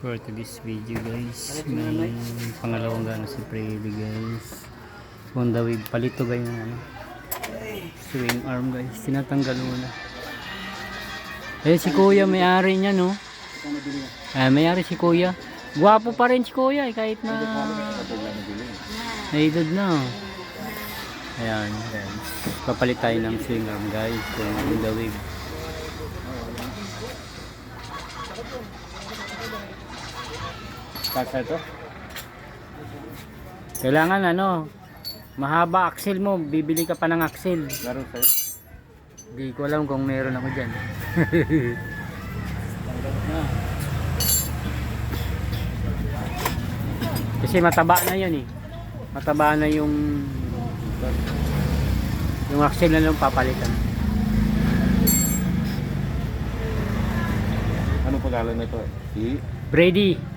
For today's video guys, may pangalawang gana si Freddy guys. On the way, palito guys ng ano, swing arm guys, tinatanggal muna. Eh si kuya may-ari niya no. May-ari si kuya. Gwapo pa rin si kuya eh, kahit na naidod na. Ayan guys, papalit tayo ng swing arm guys kung on the way. Kasa ito. Kailangan ano, mahaba axle mo, bibili ka pa ng axle. Laro sa'yo? Hindi ko alam kung meron ako dyan. Kasi mataba na yun eh. Mataba na yung axle na lang papalitan. Ano pangalan nito? Brady.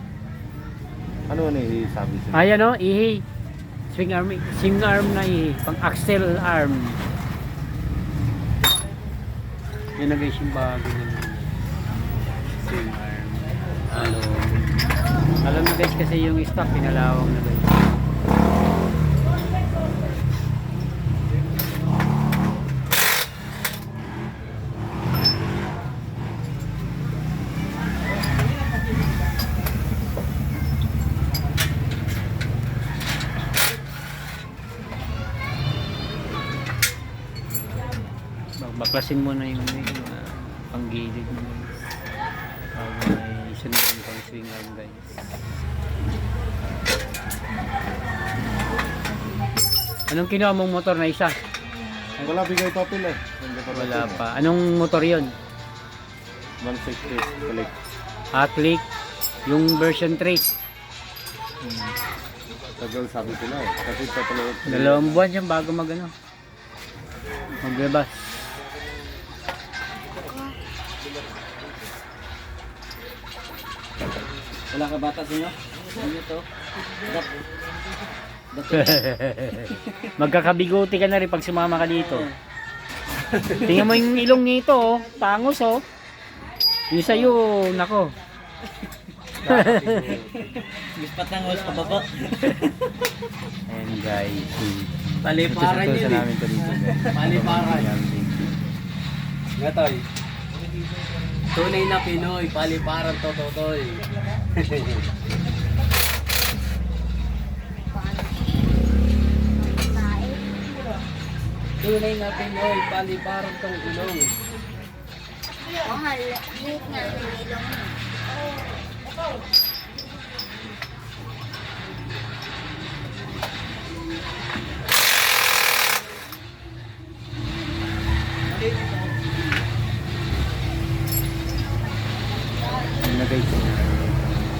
Ano sabi siya? Ayan o, ihi. Swing arm na ihi. Pang axle arm. Yan na guys yung bago ng swing arm. Alam na guys kasi yung stock pinalawang na guys. Baklasin mo na yung panggilid mo guys. May sunod pang swing arm guys. Anong kinuha mong motor na isa? Wala bigay papel eh. Wala pa. Anong motor yon? 160 click. Click. Yung version 3. Tagal sabi sila eh. Kasi papalawag. 2 buwan siyang bago maglabas. Wala ka bata sa inyo? Ano to? Magkakabigote ka na rin pag sumama ka dito. Tingnan mo yung ilong nito oh. Tangos oh. Yung sa'yo, nako. Gispat ng oras pababa. And guys, Paliparan yun eh. namin to dito guys. Paliparan. Gatoy. Tunay na Pinoy, paliparan to totoy. Tunay na Pinoy, paliparan tong ilong. Mahal, liit nga ng ilong mo. Ano na guys?